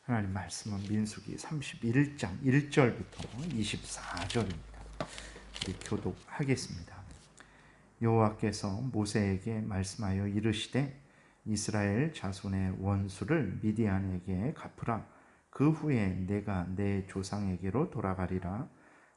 하나님 말씀은 민수기 31장 1절부터 24절입니다. 우리 교독하겠습니다. 여호와께서 모세에게 말씀하여 이르시되 이스라엘 자손의 원수를 미디안에게 갚으라. 그 후에 내가 내 조상에게로 돌아가리라.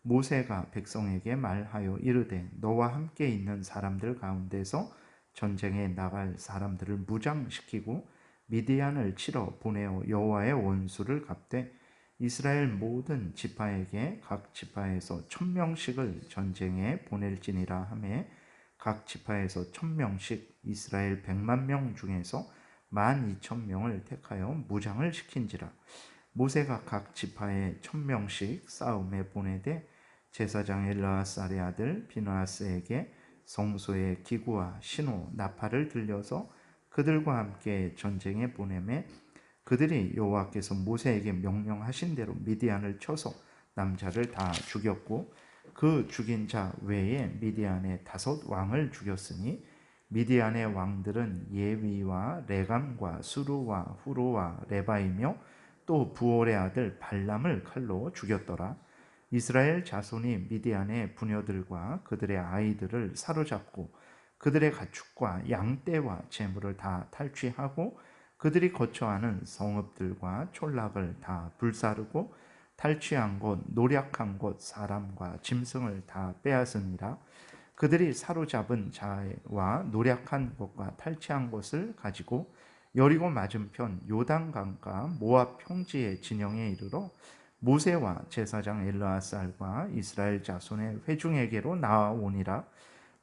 모세가 백성에게 말하여 이르되 너와 함께 있는 사람들 가운데서 전쟁에 나갈 사람들을 무장시키고 미디안을 치러 보내어 여호와의 원수를 갚되 이스라엘 모든 지파에게 각 지파에서 1000명씩을 전쟁에 보낼지니라 하매 각 지파에서 1000명씩 이스라엘 100만 중에서 12,000명을 택하여 무장을 시킨지라. 모세가 각 지파에 1000명씩 싸움에 보내되 제사장 엘르아살의 아들 비느하스에게 성소의 기구와 신호 나팔을 들려서 그들과 함께 전쟁에 보내매 그들이 여호와께서 모세에게 명령하신 대로 미디안을 쳐서 남자를 다 죽였고 그 죽인 자 외에 미디안의 5 왕을 죽였으니 미디안의 왕들은 예위와 레감과 수루와 후루와 레바이며 또 부올의 아들 발람을 칼로 죽였더라. 이스라엘 자손이 미디안의 부녀들과 그들의 아이들을 사로잡고 그들의 가축과 양떼와 재물을 다 탈취하고 그들이 거처하는 성읍들과 촌락을 다 불사르고 탈취한 곳, 노략한 곳, 사람과 짐승을 다 빼앗으니라. 그들이 사로잡은 자와 노략한 곳과 탈취한 곳을 가지고 여리고 맞은편 요단강과 모압 평지의 진영에 이르러 모세와 제사장 엘르아살과 이스라엘 자손의 회중에게로 나아오니라.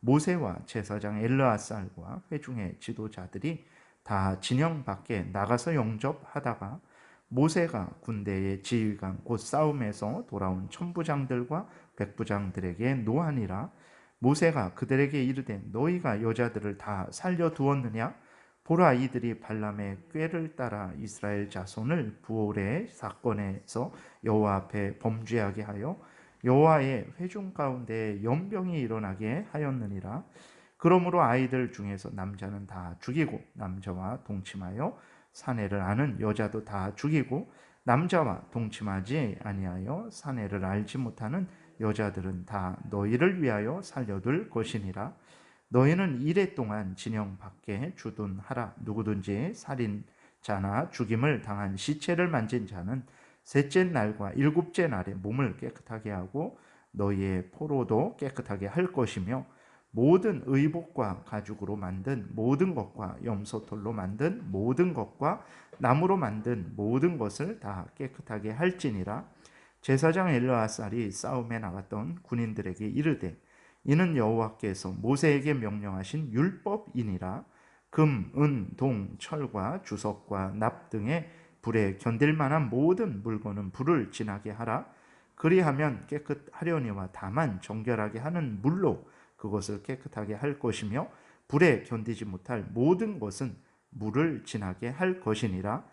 모세와 제사장 엘르아살과 회중의 지도자들이 다 진영 밖에 나가서 영접하다가 모세가 군대의 지휘관 곧 싸움에서 돌아온 천부장들과 백부장들에게 노하니라. 모세가 그들에게 이르되 너희가 여자들을 다 살려두었느냐? 보라, 이들이 발람의 꾀를 따라 이스라엘 자손을 부올의 사건에서 여호와 앞에 범죄하게 하여 여호와의 회중 가운데 연병이 일어나게 하였느니라. 그러므로 아이들 중에서 남자는 다 죽이고 남자와 동침하여 사내를 아는 여자도 다 죽이고 남자와 동침하지 아니하여 사내를 알지 못하는 여자들은 다 너희를 위하여 살려둘 것이니라. 너희는 이레 동안 진영 밖에 주둔하라. 누구든지 살인자나 죽임을 당한 시체를 만진 자는 셋째 날과 일곱째 날에 몸을 깨끗하게 하고 너희의 포로도 깨끗하게 할 것이며 모든 의복과 가죽으로 만든 모든 것과 염소털로 만든 모든 것과 나무로 만든 모든 것을 다 깨끗하게 할지니라. 제사장 엘르아살이 싸움에 나갔던 군인들에게 이르되 이는 여호와께서 모세에게 명령하신 율법이니라. 금, 은, 동, 철과 주석과 납 등의 불에 견딜 만한 모든 물건은 불을 지나게 하라. 그리하면 깨끗하려니와 다만 정결하게 하는 물로 그것을 깨끗하게 할 것이며 불에 견디지 못할 모든 것은 물을 지나게 할 것이니라.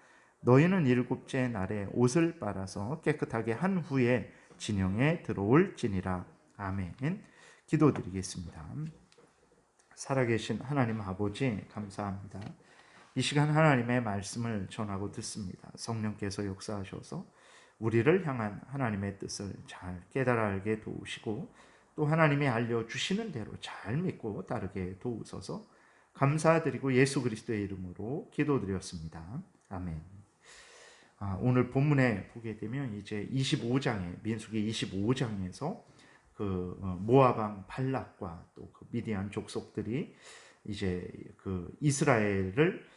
너희는 일곱째 날에 옷을 빨아서 깨끗하게 한 후에 진영에 들어올지니라. 아멘. 기도드리겠습니다. 살아계신 하나님 아버지 감사합니다. 이 시간 하나님의 말씀을 전하고 듣습니다. 성령께서 역사하셔서 우리를 향한 하나님의 뜻을 잘 깨달아 알게 도우시고 또 하나님이 알려주시는 대로 잘 믿고 따르게 도우소서. 감사드리고 예수 그리스도의 이름으로 기도드렸습니다. 아멘. 오늘 본문에 보게 되면 이제 25장에 민수기 25장에서 그 모압 발락과 또 그 미디안 족속들이 이제 그 이스라엘을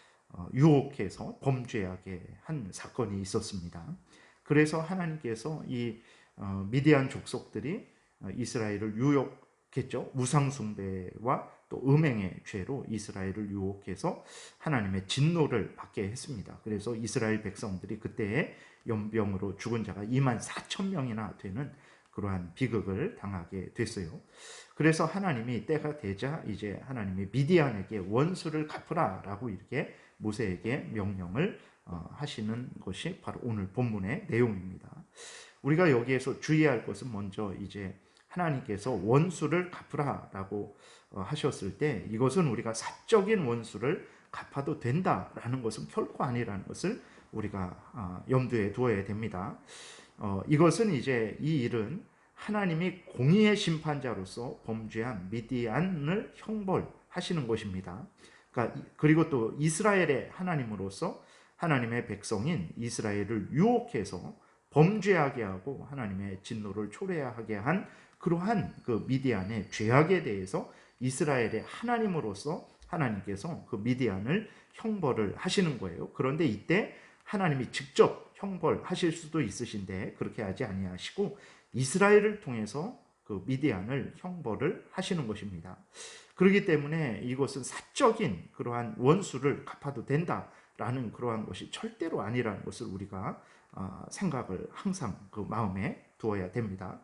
유혹해서 범죄하게 한 사건이 있었습니다. 그래서 하나님께서 이 미디안 족속들이 이스라엘을 유혹했죠. 우상숭배와 또 음행의 죄로 이스라엘을 유혹해서 하나님의 진노를 받게 했습니다. 그래서 이스라엘 백성들이 그때의 연병으로 죽은 자가 24,000명이나 되는 그러한 비극을 당하게 됐어요. 그래서 하나님이 때가 되자 이제 하나님이 미디안에게 원수를 갚으라라고 이렇게 모세에게 명령을 하시는 것이 바로 오늘 본문의 내용입니다. 우리가 여기에서 주의할 것은 먼저 이제 하나님께서 원수를 갚으라라고 하셨을 때 이것은 우리가 사적인 원수를 갚아도 된다라는 것은 결코 아니라는 것을 우리가 염두에 두어야 됩니다. 이것은 이제 이 일은 하나님이 공의의 심판자로서 범죄한 미디안을 형벌하시는 것입니다. 그러니까 그리고 또 이스라엘의 하나님으로서 하나님의 백성인 이스라엘을 유혹해서 범죄하게 하고 하나님의 진노를 초래하게 한 그러한 그 미디안의 죄악에 대해서 이스라엘의 하나님으로서 하나님께서 그 미디안을 형벌을 하시는 거예요. 그런데 이때 하나님이 직접 형벌하실 수도 있으신데 그렇게 하지 아니하시고 이스라엘을 통해서 그 미디안을 형벌을 하시는 것입니다. 그렇기 때문에 이것은 사적인 그러한 원수를 갚아도 된다라는 그러한 것이 절대로 아니라는 것을 우리가 생각을 항상 그 마음에 두어야 됩니다.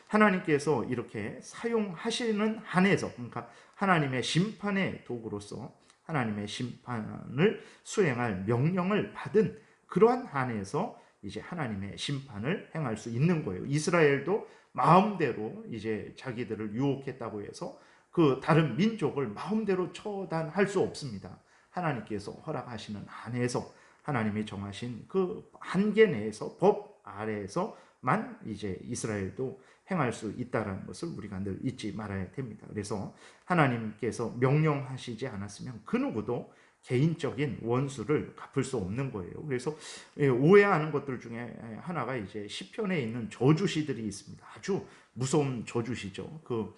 하나님께서 이렇게 사용하시는 한에서, 그러니까 하나님의 심판의 도구로서 하나님의 심판을 수행할 명령을 받은 그러한 한에서 이제 하나님의 심판을 행할 수 있는 거예요. 이스라엘도 마음대로 이제 자기들을 유혹했다고 해서 그 다른 민족을 마음대로 처단할 수 없습니다. 하나님께서 허락하시는 한에서 하나님이 정하신 그 한계 내에서 법 아래에서만 이제 이스라엘도 행할 수 있다는 것을 우리가 늘 잊지 말아야 됩니다. 그래서 하나님께서 명령하시지 않았으면 그 누구도 개인적인 원수를 갚을 수 없는 거예요. 그래서 오해하는 것들 중에 하나가 이제 시편에 있는 저주시들이 있습니다. 아주 무서운 저주시죠. 그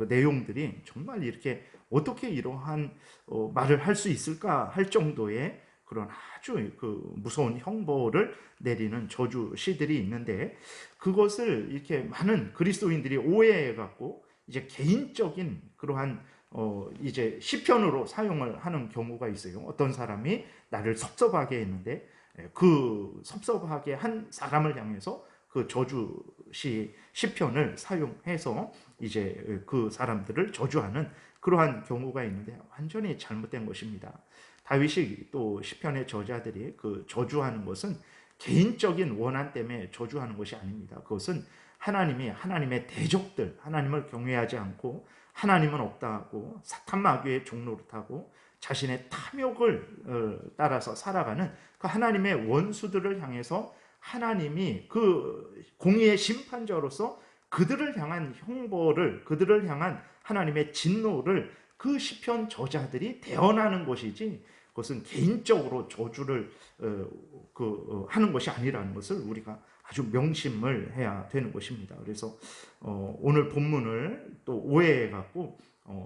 내용들이 정말 이렇게 어떻게 이러한 말을 할 수 있을까 할 정도의 그런 아주 그 무서운 형벌을 내리는 저주시들이 있는데 그것을 이렇게 많은 그리스도인들이 오해해 갖고 이제 개인적인 그러한 이제 시편으로 사용을 하는 경우가 있어요. 어떤 사람이 나를 섭섭하게 했는데 그 섭섭하게 한 사람을 향해서 그 저주시 시편을 사용해서 이제 그 사람들을 저주하는 그러한 경우가 있는데 완전히 잘못된 것입니다. 다윗이 또 시편의 저자들이 그 저주하는 것은 개인적인 원한 때문에 저주하는 것이 아닙니다. 그것은 하나님이 하나님의 대적들, 하나님을 경외하지 않고 하나님은 없다 하고 사탄 마귀의 종노릇하고 자신의 탐욕을 따라서 살아가는 그 하나님의 원수들을 향해서 하나님이 그 공의의 심판자로서 그들을 향한 형벌을, 그들을 향한 하나님의 진노를 그 시편 저자들이 대언하는 것이지 그것은 개인적으로 저주를 하는 것이 아니라는 것을 우리가 아주 명심을 해야 되는 것입니다. 그래서 오늘 본문을 또 오해해 갖고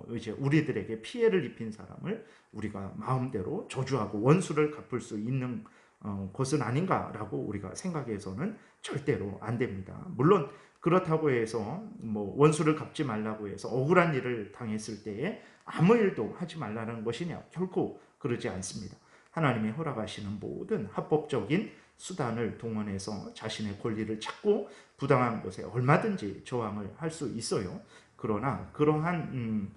이제 우리들에게 피해를 입힌 사람을 우리가 마음대로 저주하고 원수를 갚을 수 있는 것은 아닌가라고 우리가 생각해서는 절대로 안 됩니다. 물론 그렇다고 해서 뭐 원수를 갚지 말라고 해서 억울한 일을 당했을 때에 아무 일도 하지 말라는 것이냐? 결코 그러지 않습니다. 하나님이 허락하시는 모든 합법적인 수단을 동원해서 자신의 권리를 찾고 부당한 것에 얼마든지 저항을 할 수 있어요. 그러나 그러한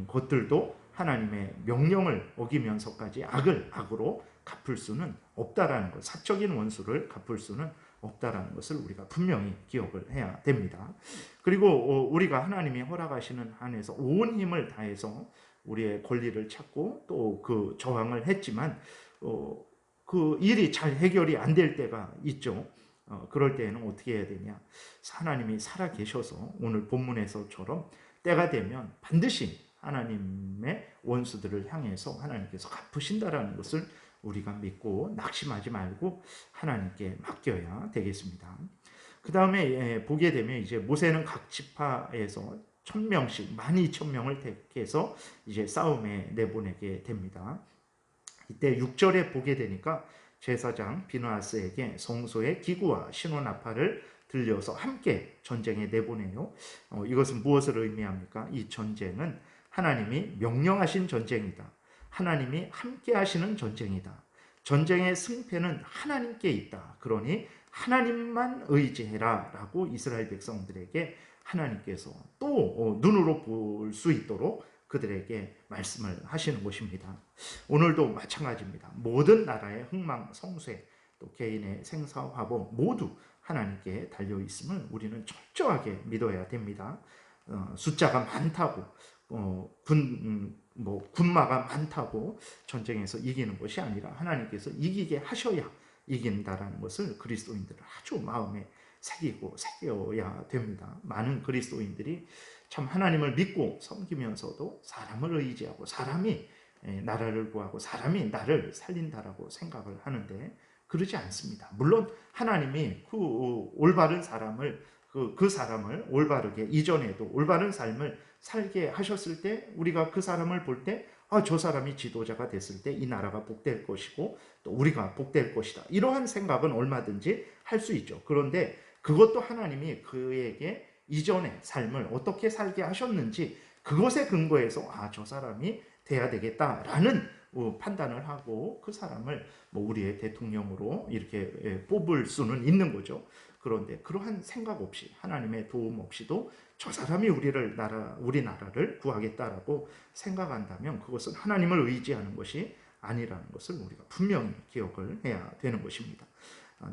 것들도 하나님의 명령을 어기면서까지 악을 악으로 갚을 수는 없다라는 것, 사적인 원수를 갚을 수는 없다라는 것을 우리가 분명히 기억을 해야 됩니다. 그리고 우리가 하나님이 허락하시는 한에서 온 힘을 다해서 우리의 권리를 찾고 또 그 저항을 했지만 그 일이 잘 해결이 안 될 때가 있죠. 그럴 때에는 어떻게 해야 되냐? 하나님이 살아 계셔서 오늘 본문에서처럼 때가 되면 반드시 하나님의 원수들을 향해서 하나님께서 갚으신다라는 것을 우리가 믿고 낙심하지 말고 하나님께 맡겨야 되겠습니다. 그 다음에 보게 되면 이제 모세는 각 지파에서 1000명씩 12,000명을 택해서 이제 싸움에 내보내게 됩니다. 이때 6절에 보게 되니까 제사장 비느하스에게 성소의 기구와 신원아파를 들려서 함께 전쟁에 내보내요. 이것은 무엇을 의미합니까? 이 전쟁은 하나님이 명령하신 전쟁이다. 하나님이 함께 하시는 전쟁이다. 전쟁의 승패는 하나님께 있다. 그러니 하나님만 의지해라 라고 이스라엘 백성들에게 하나님께서 또 눈으로 볼 수 있도록 그들에게 말씀을 하시는 것입니다. 오늘도 마찬가지입니다. 모든 나라의 흥망, 성쇠, 또 개인의 생사, 화보 모두 하나님께 달려 있음을 우리는 철저하게 믿어야 됩니다. 숫자가 많다고 군마가 많다고 전쟁에서 이기는 것이 아니라 하나님께서 이기게 하셔야 이긴다라는 것을 그리스도인들은 아주 마음에 새겨야 됩니다. 많은 그리스도인들이 참 하나님을 믿고 섬기면서도 사람을 의지하고 사람이 나라를 구하고 사람이 나를 살린다라고 생각을 하는데 그러지 않습니다. 물론 하나님이 그 올바른 사람을 그 사람을 올바르게 이전에도 올바른 삶을 살게 하셨을 때 우리가 그 사람을 볼 때 저 사람이 지도자가 됐을 때 이 나라가 복될 것이고 또 우리가 복될 것이다. 이러한 생각은 얼마든지 할 수 있죠. 그런데 그것도 하나님이 그에게 이전의 삶을 어떻게 살게 하셨는지 그것에 근거해서 저 사람이 돼야 되겠다라는 판단을 하고 그 사람을 우리의 대통령으로 이렇게 뽑을 수는 있는 거죠. 그런데 그러한 생각 없이 하나님의 도움 없이도 저 사람이 우리나라를 구하겠다라고 생각한다면 그것은 하나님을 의지하는 것이 아니라는 것을 우리가 분명히 기억을 해야 되는 것입니다.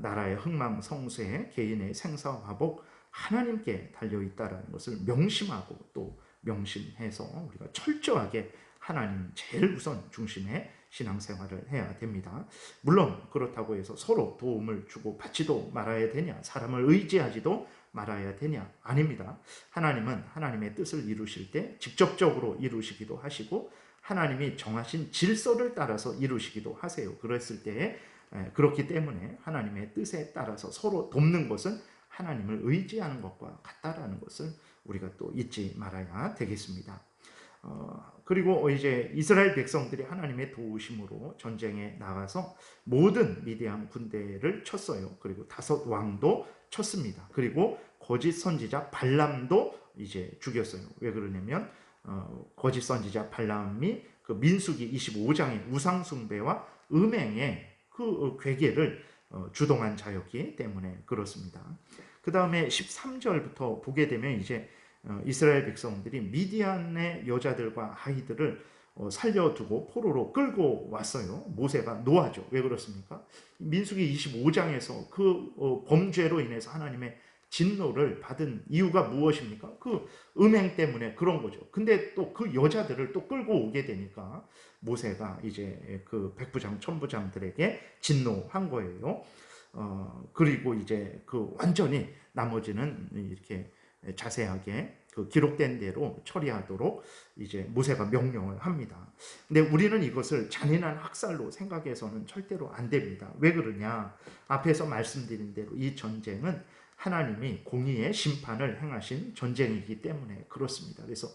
나라의 흥망 성쇠, 개인의 생사화복 하나님께 달려있다라는 것을 명심하고 또 명심해서 우리가 철저하게 하나님 제일 우선 중심의 신앙생활을 해야 됩니다. 물론 그렇다고 해서 서로 도움을 주고 받지도 말아야 되냐, 사람을 의지하지도 말아야 되냐? 아닙니다. 하나님은 하나님의 뜻을 이루실 때 직접적으로 이루시기도 하시고 하나님이 정하신 질서를 따라서 이루시기도 하세요. 그랬을 때 그렇기 때문에 하나님의 뜻에 따라서 서로 돕는 것은 하나님을 의지하는 것과 같다라는 것을 우리가 또 잊지 말아야 되겠습니다. 그리고 이제 이스라엘 백성들이 하나님의 도우심으로 전쟁에 나가서 모든 미디안 군대를 쳤어요. 그리고 5 왕도 쳤습니다. 그리고 거짓 선지자 발람도 이제 죽였어요. 왜 그러냐면 거짓 선지자 발람이 그 민수기 25장의 우상 숭배와 음행의 그 괴계를 주동한 자였기 때문에 그렇습니다. 그 다음에 13절부터 보게 되면 이제 이스라엘 백성들이 미디안의 여자들과 아이들을 살려두고 포로로 끌고 왔어요. 모세가 노하죠. 왜 그렇습니까? 민수기 25장에서 그 범죄로 인해서 하나님의 진노를 받은 이유가 무엇입니까? 그 음행 때문에 그런 거죠. 근데 또 그 여자들을 또 끌고 오게 되니까 모세가 이제 그 백부장, 천부장들에게 진노한 거예요. 그리고 이제 그 완전히 나머지는 이렇게 자세하게 그 기록된 대로 처리하도록 이제 모세가 명령을 합니다. 근데 우리는 이것을 잔인한 학살로 생각해서는 절대로 안 됩니다. 왜 그러냐? 앞에서 말씀드린 대로 이 전쟁은 하나님이 공의의 심판을 행하신 전쟁이기 때문에 그렇습니다. 그래서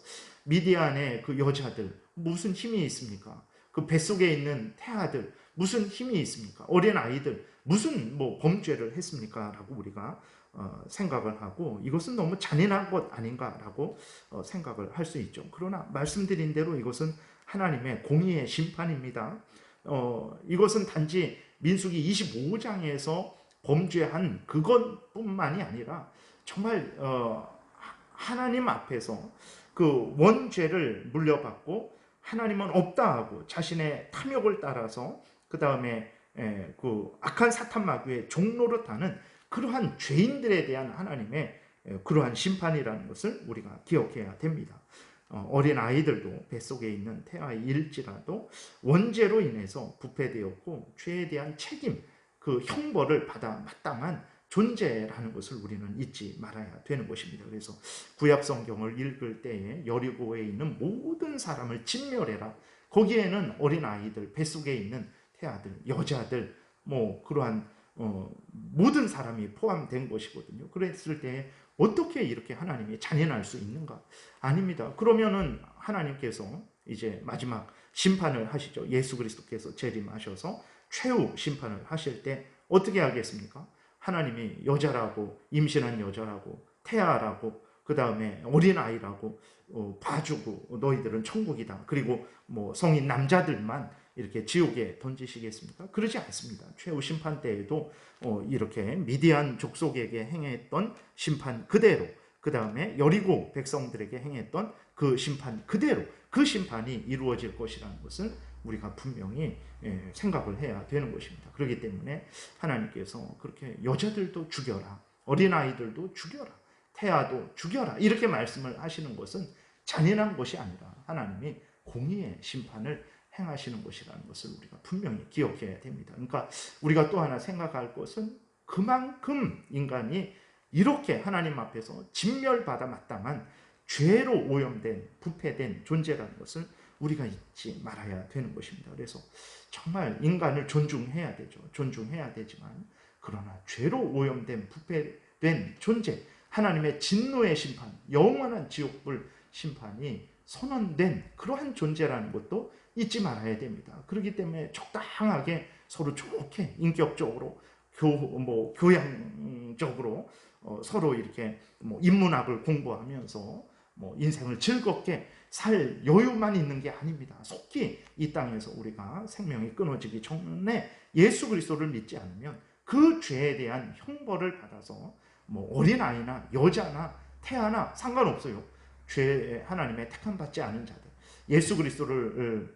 미디안의 그 여자들 무슨 힘이 있습니까? 그 뱃속에 있는 태아들 무슨 힘이 있습니까? 어린 아이들 무슨 범죄를 했습니까? 라고 우리가 생각을 하고 이것은 너무 잔인한 것 아닌가라고 생각을 할 수 있죠. 그러나 말씀드린 대로 이것은 하나님의 공의의 심판입니다. 이것은 단지 민수기 25장에서 범죄한 그것뿐만이 아니라 정말 하나님 앞에서 그 원죄를 물려받고 하나님은 없다 하고 자신의 탐욕을 따라서 그 다음에 그 악한 사탄 마귀의 종노릇하는 그러한 죄인들에 대한 하나님의 그러한 심판이라는 것을 우리가 기억해야 됩니다. 어린 아이들도 뱃속에 있는 태아일지라도 원죄로 인해서 부패되었고 죄에 대한 책임, 그 형벌을 받아 마땅한 존재라는 것을 우리는 잊지 말아야 되는 것입니다. 그래서 구약 성경을 읽을 때에 여리고에 있는 모든 사람을 진멸해라. 거기에는 어린 아이들, 뱃속에 있는 태아들, 여자들, 그러한 모든 사람이 포함된 것이거든요. 그랬을 때 어떻게 이렇게 하나님이 잔인할 수 있는가? 아닙니다. 그러면은 하나님께서 이제 마지막 심판을 하시죠. 예수 그리스도께서 재림하셔서 최후 심판을 하실 때 어떻게 하겠습니까? 하나님이 여자라고, 임신한 여자라고, 태아라고, 그 다음에 어린아이라고 봐주고 너희들은 천국이다. 그리고 성인 남자들만 이렇게 지옥에 던지시겠습니까? 그러지 않습니다. 최후 심판 때에도 이렇게 미디안 족속에게 행했던 심판 그대로, 그 다음에 여리고 백성들에게 행했던 그 심판 그대로 그 심판이 이루어질 것이라는 것을 우리가 분명히 생각을 해야 되는 것입니다. 그렇기 때문에 하나님께서 그렇게 여자들도 죽여라, 어린아이들도 죽여라, 태아도 죽여라 이렇게 말씀을 하시는 것은 잔인한 것이 아니라 하나님이 공의의 심판을 행하시는 것이라는 것을 우리가 분명히 기억해야 됩니다. 그러니까 우리가 또 하나 생각할 것은 그만큼 인간이 이렇게 하나님 앞에서 진멸받아 마땅한 죄로 오염된 부패된 존재라는 것을 우리가 잊지 말아야 되는 것입니다. 그래서 정말 인간을 존중해야 되죠. 존중해야 되지만 그러나 죄로 오염된 부패된 존재, 하나님의 진노의 심판, 영원한 지옥불 심판이 선언된 그러한 존재라는 것도 잊지 말아야 됩니다. 그렇기 때문에 적당하게 서로 좋게 인격적으로 교양적으로 서로 이렇게 인문학을 공부하면서 인생을 즐겁게 살 여유만 있는 게 아닙니다. 속히 이 땅에서 우리가 생명이 끊어지기 전에 예수 그리스도를 믿지 않으면 그 죄에 대한 형벌을 받아서 어린아이나 여자나 태아나 상관없어요. 죄 하나님의 택함받지 않은 자들, 예수 그리스도를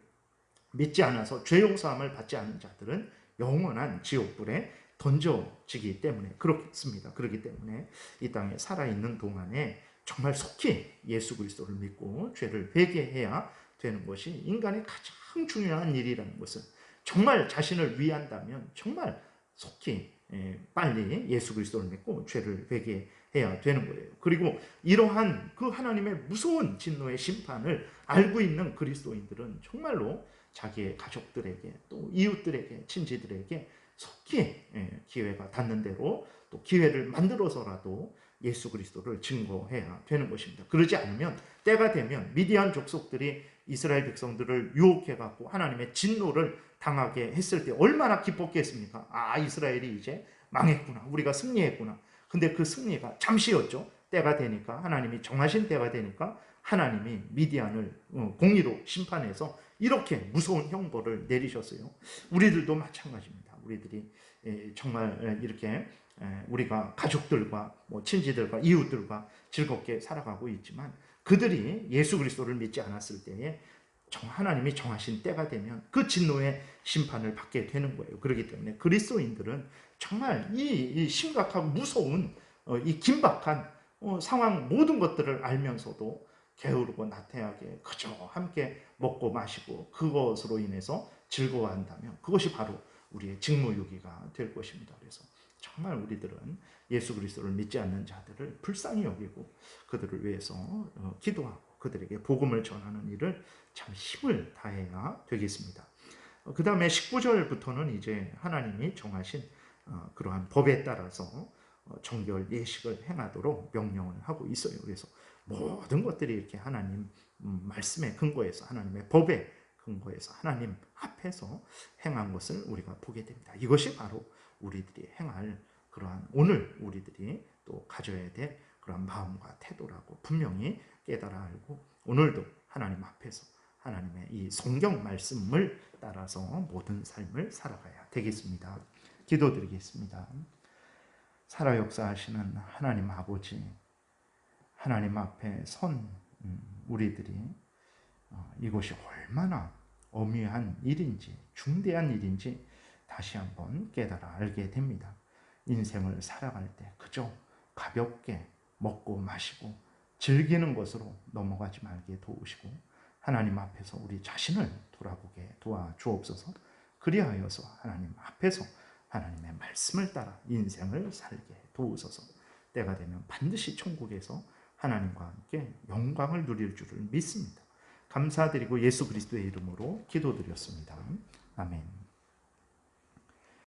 믿지 않아서 죄 용서함을 받지 않은 자들은 영원한 지옥불에 던져지기 때문에 그렇습니다. 그렇기 때문에 이 땅에 살아있는 동안에 정말 속히 예수 그리스도를 믿고 죄를 회개해야 되는 것이 인간의 가장 중요한 일이라는 것을 정말 자신을 위한다면 정말 속히 빨리 예수 그리스도를 믿고 죄를 회개해야 되는 거예요. 그리고 이러한 그 하나님의 무서운 진노의 심판을 알고 있는 그리스도인들은 정말로 자기의 가족들에게 또 이웃들에게 친지들에게 속히 기회가 닿는 대로 또 기회를 만들어서라도 예수 그리스도를 증거해야 되는 것입니다. 그러지 않으면 때가 되면 미디안 족속들이 이스라엘 백성들을 유혹해갖고 하나님의 진노를 당하게 했을 때 얼마나 기뻤겠습니까? 아, 이스라엘이 이제 망했구나. 우리가 승리했구나. 근데 그 승리가 잠시였죠. 때가 되니까 하나님이 정하신 때가 되니까 하나님이 미디안을 공의로 심판해서 이렇게 무서운 형벌을 내리셨어요. 우리들도 마찬가지입니다. 우리들이 정말 이렇게 우리가 가족들과 친지들과 이웃들과 즐겁게 살아가고 있지만 그들이 예수 그리스도를 믿지 않았을 때에 하나님이 정하신 때가 되면 그 진노의 심판을 받게 되는 거예요. 그렇기 때문에 그리스도인들은 정말 이 심각하고 무서운 이 긴박한 상황 모든 것들을 알면서도 게으르고 나태하게 그저 함께 먹고 마시고 그것으로 인해서 즐거워한다면 그것이 바로 우리의 직무유기가 될 것입니다. 그래서 정말 우리들은 예수 그리스도를 믿지 않는 자들을 불쌍히 여기고 그들을 위해서 기도하고 그들에게 복음을 전하는 일을 참 힘을 다해야 되겠습니다. 그 다음에 19절부터는 이제 하나님이 정하신 그러한 법에 따라서 정결 예식을 행하도록 명령을 하고 있어요. 그래서 모든 것들이 이렇게 하나님 말씀에 근거해서 하나님의 법에 근거해서 하나님 앞에서 행한 것을 우리가 보게 됩니다. 이것이 바로 우리들이 행할 그러한 오늘 우리들이 또 가져야 될 그러한 마음과 태도라고 분명히 깨달아 알고 오늘도 하나님 앞에서 하나님의 이 성경 말씀을 따라서 모든 삶을 살아가야 되겠습니다. 기도드리겠습니다. 살아 역사하시는 하나님 아버지, 하나님 앞에 선 우리들이 이것이 얼마나 엄미한 일인지 중대한 일인지 다시 한번 깨달아 알게 됩니다. 인생을 살아갈 때 그저 가볍게 먹고 마시고 즐기는 것으로 넘어가지 말게 도우시고 하나님 앞에서 우리 자신을 돌아보게 도와주옵소서. 그리하여서 하나님 앞에서 하나님의 말씀을 따라 인생을 살게 도우소서. 때가 되면 반드시 천국에서 하나님과 함께 영광을 누릴 줄을 믿습니다. 감사드리고 예수 그리스도의 이름으로 기도드렸습니다. 아멘.